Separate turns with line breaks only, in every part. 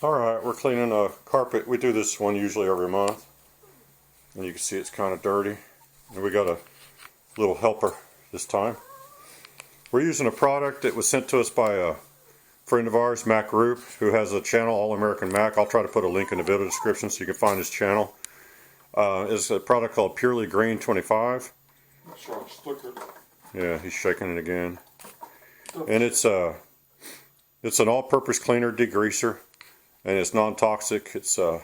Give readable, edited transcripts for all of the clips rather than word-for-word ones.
Alright, we're cleaning a carpet. We do this one usually every month. And you can see it's kind of dirty. And we got a little helper this time. We're using a product that was sent to us by a friend of ours, Mac Roop, who has a channel, All American Mac. I'll try to put a link in the video description so you can find his channel. It's a product called Purely Green 25. Yeah, he's shaking it again. And it's an all-purpose cleaner, degreaser. And it's non-toxic. It's so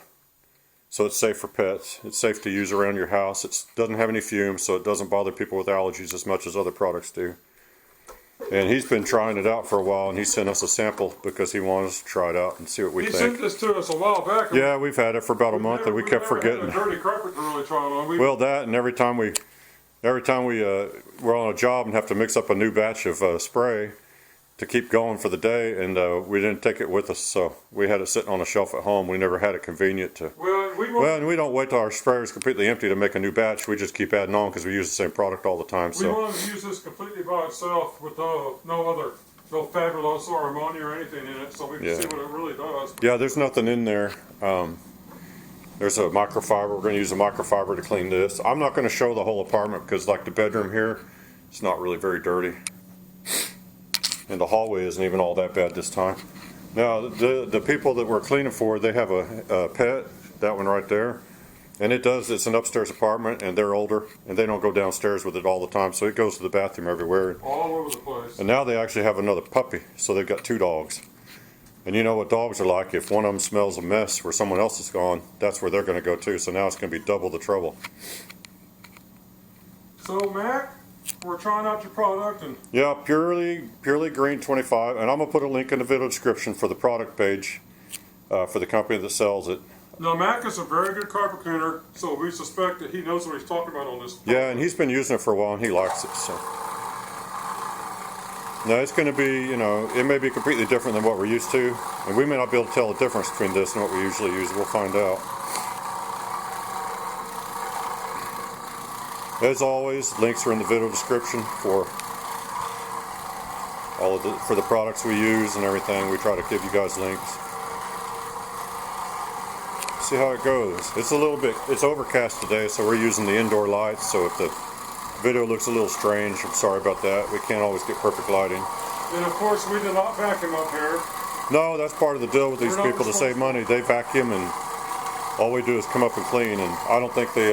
it's safe for pets. It's safe to use around your house. It doesn't have any fumes, so it doesn't bother people with allergies as much as other products do. And he's been trying it out for a while, and he sent us a sample because he wanted us to try it out and see what we think.
He sent this to us a while back.
Yeah, we've had it for about a month, and we kept forgetting.
Had a dirty carpet to really try it on.
Well, that, and every time we're on a job and have to mix up a new batch of spray to keep going for the day, and we didn't take it with us, so we had it sitting on a shelf at home. We never had it convenient to. And we don't wait till our sprayer is completely empty to make a new batch. We just keep adding on because we use the same product all the time.
We wanted to use this completely by itself with no fabulous or ammonia or anything in it, so we can see what it really does.
Yeah, there's nothing in there. There's a microfiber. We're going to use a microfiber to clean this. I'm not going to show the whole apartment because, like the bedroom here, it's not really very dirty. And the hallway isn't even all that bad this time. Now, the people that we're cleaning for, they have a pet, that one right there. And it's an upstairs apartment, and they're older, and they don't go downstairs with it all the time, so it goes to the bathroom everywhere.
All over the place.
And now they actually have another puppy, so they've got 2 dogs. And you know what dogs are like. If one of them smells a mess where someone else is gone, that's where they're going to go too. So now it's going to be double the trouble.
So, Mac, we're trying out your product.
Yeah, Purely Green 25. And I'm going to put a link in the video description for the product page for the company that sells it.
Now, Mac is a very good carpet cleaner, so we suspect that he knows what he's talking about on this product.
Yeah, and he's been using it for a while, and he likes it. So. Now, it's going to be, it may be completely different than what we're used to, and we may not be able to tell the difference between this and what we usually use. We'll find out. As always, links are in the video description for the products we use and everything. We try to give you guys links. See how it goes. It's overcast today, so we're using the indoor lights, so if the video looks a little strange, I'm sorry about that. We can't always get perfect lighting.
And of course, we do not vacuum up here.
No, that's part of the deal with these people to save money. They vacuum, and all we do is come up and clean, and I don't think they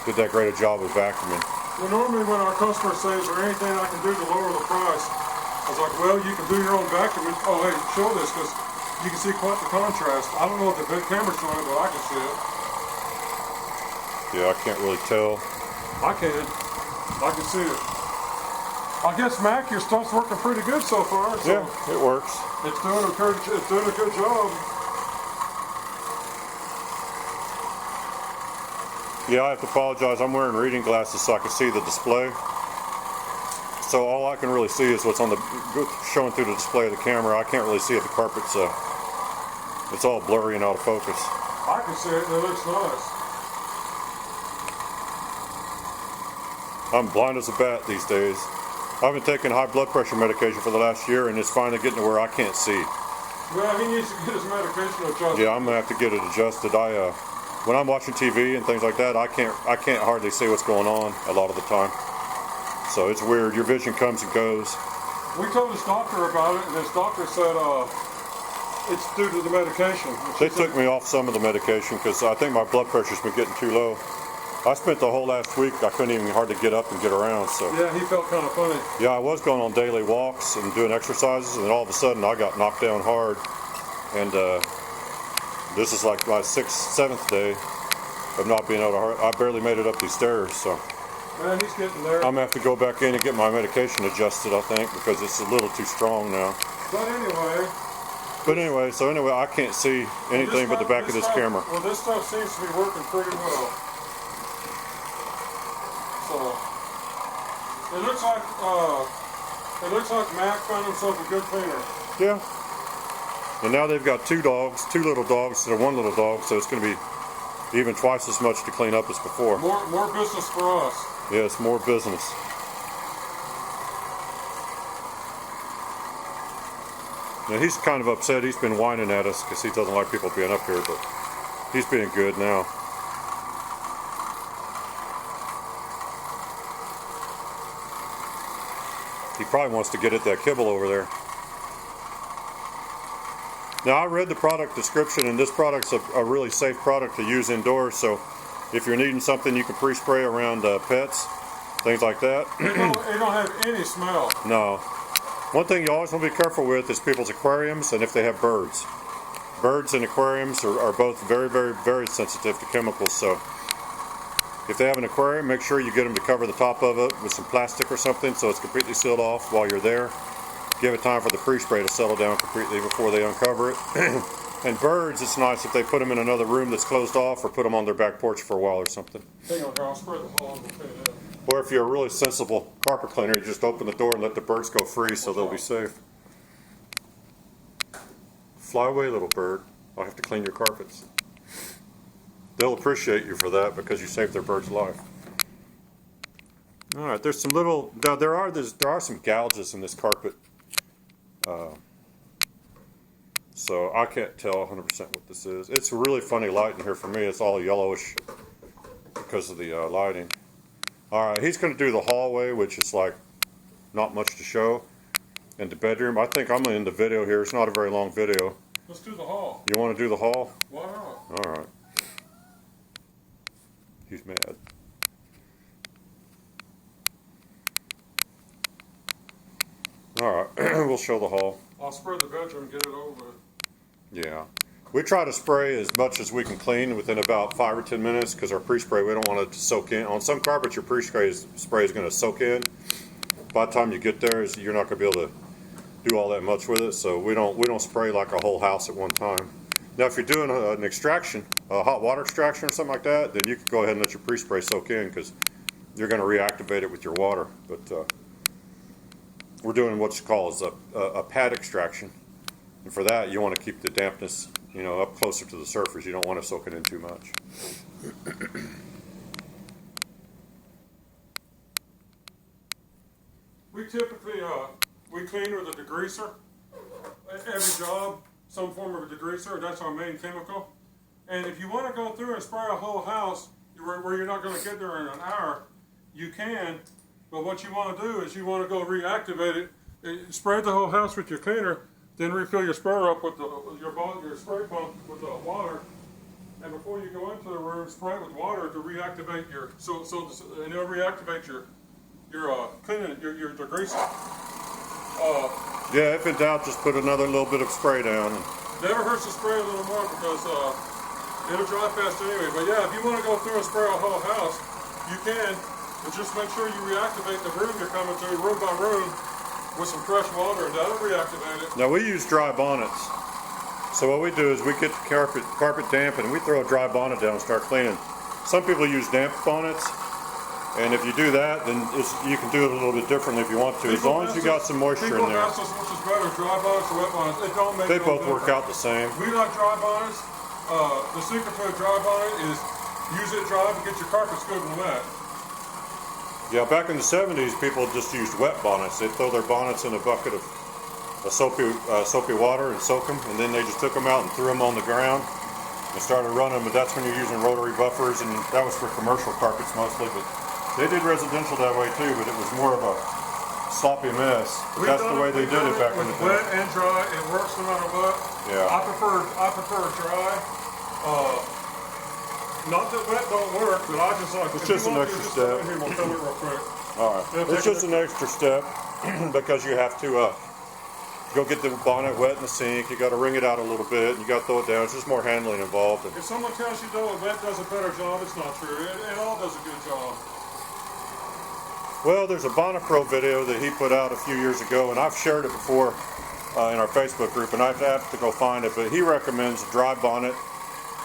did that great a job of vacuuming.
Well, normally when our customers say, is there anything I can do to lower the price? I was like, well, you can do your own vacuuming. Oh, hey, show this, because you can see quite the contrast. I don't know if the big camera's showing it, but I can see it.
Yeah, I can't really tell.
I can see it. I guess, Mac, your stuff's working pretty good so far. So
yeah, it works.
It's doing a good job.
Yeah, I have to apologize. I'm wearing reading glasses so I can see the display. So all I can really see is what's showing through the display of the camera. I can't really see if the carpet's it's all blurry and out of focus.
I can see it, and it looks nice.
I'm blind as a bat these days. I've been taking high blood pressure medication for the last year, and it's finally getting to where I can't see.
Well, he needs to get his medication adjusted.
Yeah, I'm gonna have to get it adjusted. When I'm watching TV and things like that, I can't hardly see what's going on a lot of the time. So it's weird. Your vision comes and goes.
We told his doctor about it, and his doctor said it's due to the medication.
They took me off some of the medication because I think my blood pressure's been getting too low. I spent the whole last week, I couldn't even hardly get up and get around. So
yeah, he felt kind of funny.
Yeah, I was going on daily walks and doing exercises, and then all of a sudden I got knocked down hard. And this is like my 6th, 7th day of not being able to. I barely made it up these stairs. So
man, he's getting there.
I'm gonna have to go back in and get my medication adjusted, I think, because it's a little too strong now.
But anyway,
I can't see anything but the back of this camera.
Well, this stuff seems to be working pretty well. So it looks like Mac found himself a good cleaner.
Yeah. And now they've got 2 dogs, 2 little dogs instead of 1 little dog, so it's going to be even twice as much to clean up as before.
More business for us.
Yeah, it's more business. Now he's kind of upset. He's been whining at us because he doesn't like people being up here, but he's being good now. He probably wants to get at that kibble over there. Now I read the product description, and this product's a really safe product to use indoors, so if you're needing something you can pre-spray around pets, things like that.
It don't have any smell.
No. One thing you always want to be careful with is people's aquariums and if they have birds. Birds and aquariums are both very, very, very sensitive to chemicals, so if they have an aquarium, make sure you get them to cover the top of it with some plastic or something so it's completely sealed off while you're there. Give it time for the pre-spray to settle down completely before they uncover it. And birds, it's nice if they put them in another room that's closed off or put them on their back porch for a while or something.
Hang on, I'll spread the whole and clean it up.
Or if you're a really sensible carpet cleaner, you just open the door and let the birds go free so they'll be safe. Fly away, little bird. I'll have to clean your carpets. They'll appreciate you for that because you saved their bird's life. All right, there's some little, now there are some gouges in this carpet. So I can't tell 100% what this is. It's a really funny light in here for me. It's all yellowish because of the lighting. All right, he's going to do the hallway, which is like not much to show, and the bedroom. I think I'm going to end the video here. It's not a very long video.
Let's do the hall.
You want to do the hall?
Why not?
All right. He's mad. All right, we'll show the hall.
I'll spread the bedroom and get it over with.
Yeah. We try to spray as much as we can clean within about 5 or 10 minutes because our pre-spray, we don't want it to soak in. On some carpets, your pre-spray is going to soak in. By the time you get there, you're not going to be able to do all that much with it, so we don't spray like a whole house at one time. Now, if you're doing an extraction, a hot water extraction or something like that, then you can go ahead and let your pre-spray soak in because you're going to reactivate it with your water. But we're doing what's called a pad extraction. And for that, you want to keep the dampness, up closer to the surface. You don't want to soak it in too much.
We typically, we clean with a degreaser. Every job, some form of a degreaser, that's our main chemical. And if you want to go through and spray a whole house where you're not going to get there in an hour, you can. But what you want to do is you want to go reactivate it, spray the whole house with your cleaner, then refill your sprayer up with your spray pump with the water, and before you go into the room, spray it with water to reactivate and it'll reactivate your cleaning your degreaser.
Yeah, if in doubt, just put another little bit of spray down.
Never hurts to spray a little more because it'll dry fast anyway. But yeah, if you want to go through and spray a whole house, you can. But just make sure you reactivate the room you're coming to, room by room, with some fresh water, and that'll reactivate it.
Now we use dry bonnets. So what we do is we get the carpet damp and we throw a dry bonnet down and start cleaning. Some people use damp bonnets, and if you do that, then you can do it a little bit differently if you want to, as long as you got some moisture in there.
People ask us which is better, dry bonnets or wet bonnets. It don't make
They
no
both
difference.
work out the same.
We like dry bonnets. The secret to a dry bonnet is use it dry to get your carpets good and wet.
Yeah, back in the 70s, people just used wet bonnets. They'd throw their bonnets in a bucket of soapy water and soak them, and then they just took them out and threw them on the ground and started running. But that's when you're using rotary buffers, and that was for commercial carpets mostly. But they did residential that way too, but it was more of a sloppy mess. That's the way they did it back in the day.
Wet and dry, it works no matter what.
Yeah.
I prefer dry. Not that wet don't work, but I just like.
It's just an extra step.
We'll come in real quick.
All right. It's just an extra step because you have to go get the bonnet wet in the sink. You got to wring it out a little bit. You got to throw it down. It's just more handling involved.
If someone tells you though wet does a better job, it's not true. It all does a good job.
Well, there's a Bonnet Pro video that he put out a few years ago, and I've shared it before in our Facebook group, and I'd have to go find it. But he recommends a dry bonnet,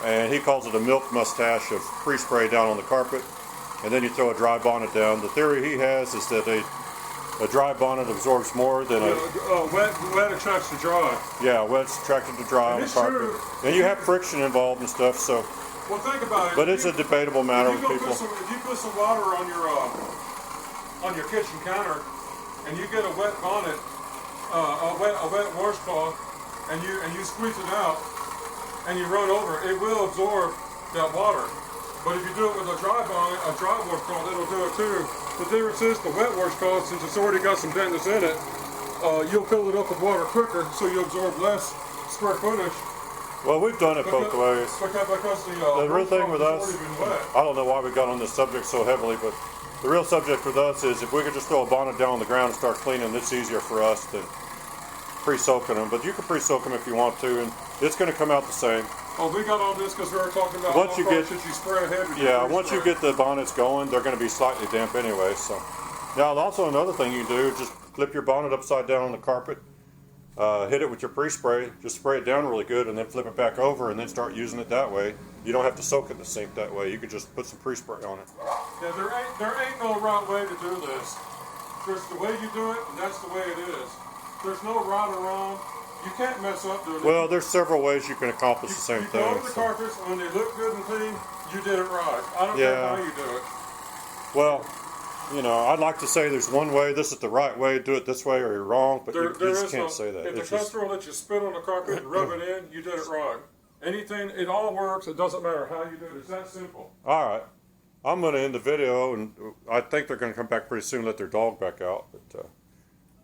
and he calls it a milk mustache of pre-spray down on the carpet, and then you throw a dry bonnet down. The theory he has is that a dry bonnet absorbs more than a...
wet attracts to dry.
Yeah, wet's attracted to dry on the carpet.
True.
And you have friction involved and stuff, so...
Well, think about it.
But it's a debatable matter with people.
If you put some water on your kitchen counter, and you get a wet bonnet, a wet washcloth, and you squeeze it out, and you run over it, it will absorb that water. But if you do it with a dry bonnet, a dry wash cloth, it'll do it too. The difference is the wet wash cloth, since it's already got some dampness in it, you'll fill it up with water quicker, so you absorb less square footage.
Well, we've done it both ways.
Because the
real thing with us,
already been wet.
I don't know why we got on this subject so heavily, but the real subject with us is if we could just throw a bonnet down on the ground and start cleaning, it's easier for us than pre-soaking them. But you can pre-soak them if you want to, and it's going to come out the same.
Oh, we got on this because we were talking about
Once you get,
should you spray ahead?
yeah, once you get the bonnets going, they're going to be slightly damp anyway. So now, also another thing you can do, just flip your bonnet upside down on the carpet, hit it with your pre-spray, just spray it down really good, and then flip it back over, and then start using it that way. You don't have to soak it in the sink that way. You could just put some pre-spray on it.
Yeah, there ain't no right way to do this. There's the way you do it, and that's the way it is. There's no right or wrong. You can't mess up doing it.
Well, there's several ways you can accomplish the same
you
thing.
go over the carpets, and when they look good and clean, you did it right. I don't care how you do it.
Well, you know, I'd like to say there's one way, this is the right way, do it this way, or you're wrong, but you just can't say that.
If the customer lets you spit on the carpet and rub it in, you did it right. Anything, it all works. It doesn't matter how you do it. It's that simple.
All right. I'm going to end the video, and I think they're going to come back pretty soon, let their dog back out. But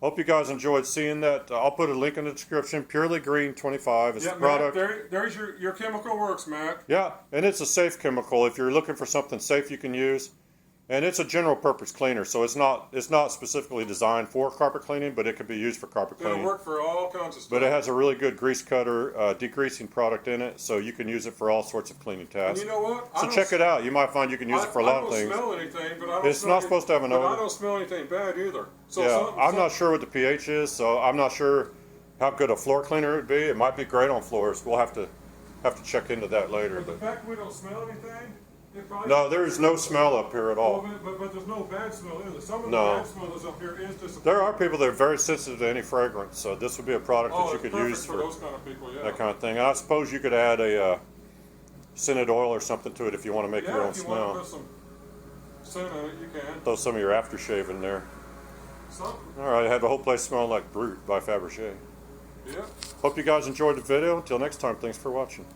hope you guys enjoyed seeing that. I'll put a link in the description. Purely Green 25 is the product.
Matt, there's your chemical works, Matt.
Yeah, and it's a safe chemical. If you're looking for something safe you can use, and it's a general purpose cleaner, so it's not specifically designed for carpet cleaning, but it could be used for carpet cleaning.
It'll work for all kinds of stuff.
But it has a really good grease cutter, degreasing product in it, so you can use it for all sorts of cleaning tasks.
And you know what?
So check it out. You might find you can use it for a lot of things.
I don't smell anything, but I don't
It's not supposed to have an odor.
I don't smell anything bad either. So
yeah, I'm not sure what the pH is, so I'm not sure how good a floor cleaner it would be. It might be great on floors. We'll have to check into that later.
But the fact we don't smell anything.
No, there's no smell up here at all.
But there's no bad smell either. Some of the bad smell that's up here is disappointing.
There are people that are very sensitive to any fragrance, so this would be a product that you could use
for those kind of people, yeah.
that kind of thing. And I suppose you could add a scented oil or something to it if you want to make your own smell.
Yeah, if you want to put some scent in it, you can.
Throw some of your aftershave in there.
Something.
All right, I had the whole place smelling like Brut by Fabergé.
Yeah.
Hope you guys enjoyed the video. Until next time, thanks for watching.